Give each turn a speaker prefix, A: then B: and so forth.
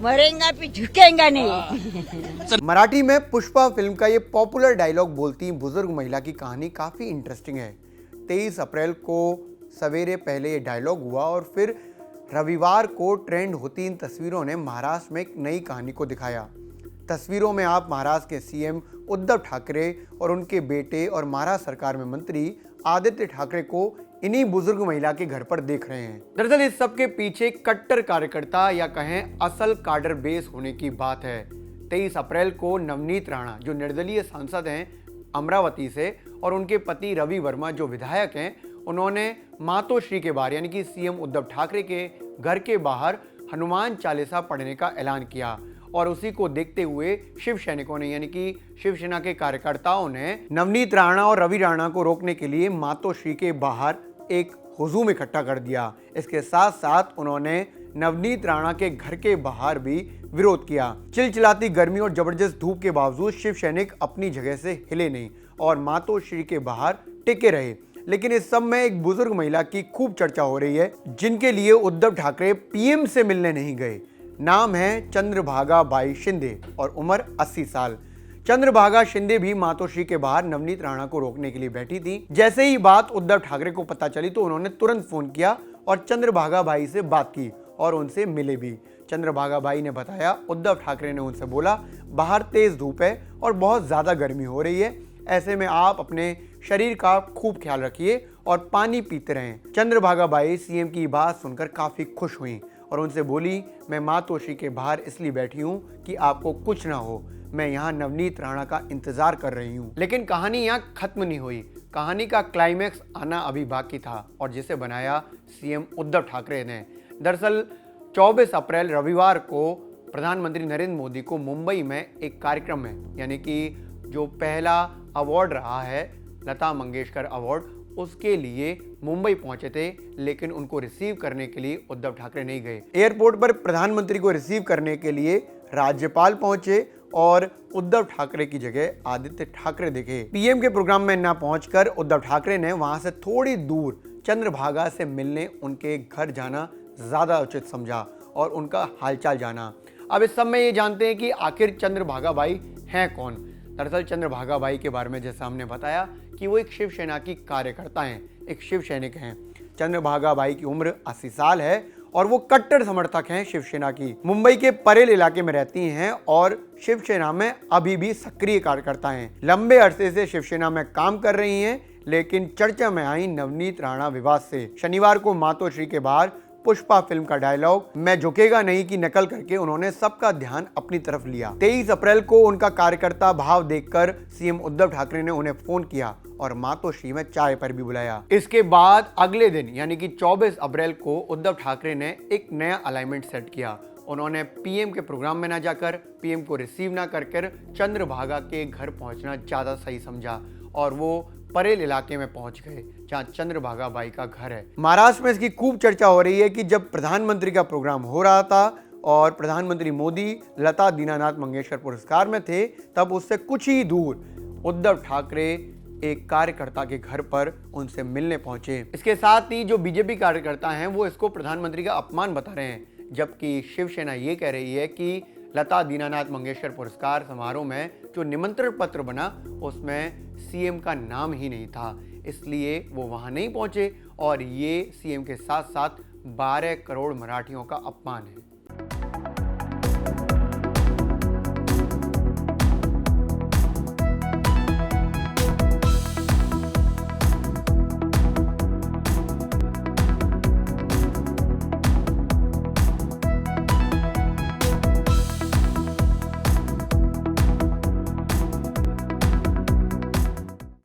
A: मरेंगा भी झुकेगा नहीं।
B: मराठी में पुष्पा फिल्म का ये पॉपुलर डायलॉग बोलती बुजुर्ग महिला की कहानी काफ़ी इंटरेस्टिंग है। 23 अप्रैल को सवेरे पहले ये डायलॉग हुआ और फिर रविवार को ट्रेंड होती इन तस्वीरों ने महाराष्ट्र में एक नई कहानी को दिखाया। तस्वीरों में आप महाराष्ट्र के सीएम उद्धव ठाकरे और उनके बेटे और महाराष्ट्र सरकार में मंत्री आदित्य ठाकरे को इन्हीं बुजुर्ग महिला के घर पर देख रहे हैं। दरअसल इस सब के पीछे कट्टर कार्यकर्ता या कहें असल काडर बेस होने की बात है। 23 अप्रैल को नवनीत राणा जो निर्दलीय सांसद हैं अमरावती से और उनके पति रवि वर्मा जो विधायक हैं, उन्होंने मातोश्री के बाहर यानी कि सीएम उद्धव ठाकरे के घर के बाहर हनुमान चालीसा पढ़ने का ऐलान किया और उसी को देखते हुए शिव सैनिकों ने यानी कि शिवसेना के कार्यकर्ताओं ने नवनीत राणा और रवि राणा को रोकने के लिए मातोश्री के बाहर एक हुजूम इकट्ठा कर दिया। इसके साथ साथ उन्होंने नवनीत राणा के घर के बाहर भी विरोध किया। चिलचिलाती गर्मी और जबरदस्त धूप के बावजूद शिव सैनिक अपनी जगह से हिले नहीं और मातोश्री के बाहर टिके रहे। लेकिन इस सब में एक बुजुर्ग महिला की खूब चर्चा हो रही है जिनके लिए उद्धव ठाकरे पीएम से मिलने नहीं गए। नाम है चंद्रभागा बाई शिंदे और उम्र 80 साल। चंद्रभागा शिंदे भी मातोश्री के बाहर नवनीत राणा को रोकने के लिए बैठी थी। जैसे ही बात उद्धव ठाकरे को पता चली तो उन्होंने तुरंत फोन किया और चंद्रभागा बाई से बात की और उनसे मिले भी। चंद्रभागा बाई ने बताया उद्धव ठाकरे ने उनसे बोला बाहर तेज धूप है और बहुत ज्यादा गर्मी हो रही है, ऐसे में आप अपने शरीर का खूब ख्याल रखिए और पानी पीते रहें। चंद्रभागा बाई सीएम की बात सुनकर काफी खुश हुई और उनसे बोली मैं मातोश्री के बाहर इसलिए बैठी हूँ कि आपको कुछ ना हो, मैं यहाँ नवनीत राणा का इंतजार कर रही हूँ। लेकिन कहानी यहाँ खत्म नहीं हुई। कहानी का क्लाइमैक्स आना अभी बाकी था और जिसे बनाया सीएम उद्धव ठाकरे ने। दरअसल 24 अप्रैल रविवार को प्रधानमंत्री नरेंद्र मोदी को मुंबई में एक कार्यक्रम में यानी कि जो पहला अवार्ड रहा है लता मंगेशकर अवार्ड, उसके लिए मुंबई पहुंचे थे, लेकिन उनको रिसीव करने के लिए उद्धव ठाकरे नहीं गए। एयरपोर्ट पर प्रधानमंत्री को रिसीव करने के लिए राज्यपाल पहुंचे और उद्धव ठाकरे की जगह आदित्य ठाकरे दिखे। पीएम के प्रोग्राम में न पहुंचकर उद्धव ठाकरे ने वहां से थोड़ी दूर चंद्रभागा से मिलने उनके घर जाना ज्यादा उचित समझा और उनका हालचाल जाना। अब इस सब में ये जानते हैं कि आखिर चंद्रभागा बाई हैं कौन। दरअसल चंद्रभागा बाई के बारे में जैसा हमने बताया कि वो एक शिवसेना की कार्यकर्ता हैं, एक शिव सैनिक हैं। चंद्रभागा बाई की उम्र 80 साल है और वो कट्टर समर्थक हैं शिवसेना की। मुंबई के परेल इलाके में रहती हैं और शिवसेना में अभी भी सक्रिय कार्यकर्ता हैं। लंबे अरसे से शिवसेना में काम कर रही हैं, लेकिन चर्चा में आई नवनीत राणा विवाद से। शनिवार को मातोश्री के बाहर पुष्पा फिल्म का डायलॉग मैं झुकेगा नहीं की नकल करके उन्होंने सबका ध्यान अपनी तरफ लिया। 23 अप्रैल को उनका कार्यकर्ता भाव देखकर सीएम उद्धव ठाकरे ने उन्हें फोन किया और मातोश्री में चाय पर भी बुलाया। इसके बाद अगले दिन यानी कि 24 अप्रैल को उद्धव ठाकरे ने एक नया अलाइनमेंट सेट किया। उन्होंने पीएम के प्रोग्राम में ना जाकर पीएम को रिसीव ना कर चंद्रभागा के घर पहुंचना ज्यादा सही समझा और वो परेल इलाके में पहुंच गए जहां चंद्रभागा बाई का घर है। महाराष्ट्र में इसकी खूब चर्चा हो रही है कि जब प्रधानमंत्री का प्रोग्राम हो रहा था और प्रधानमंत्री मोदी लता दीनानाथ मंगेशकर पुरस्कार में थे, तब उससे कुछ ही दूर उद्धव ठाकरे एक कार्यकर्ता के घर पर उनसे मिलने पहुंचे। इसके साथ ही जो बीजेपी कार्यकर्ता हैं वो इसको प्रधानमंत्री का अपमान बता रहे हैं, जबकि शिवसेना ये कह रही है कि लता दीनानाथ मंगेशकर पुरस्कार समारोह में जो निमंत्रण पत्र बना उसमें सीएम का नाम ही नहीं था, इसलिए वो वहां नहीं पहुंचे और ये सीएम के साथ साथ 12 करोड़ मराठियों का अपमान है।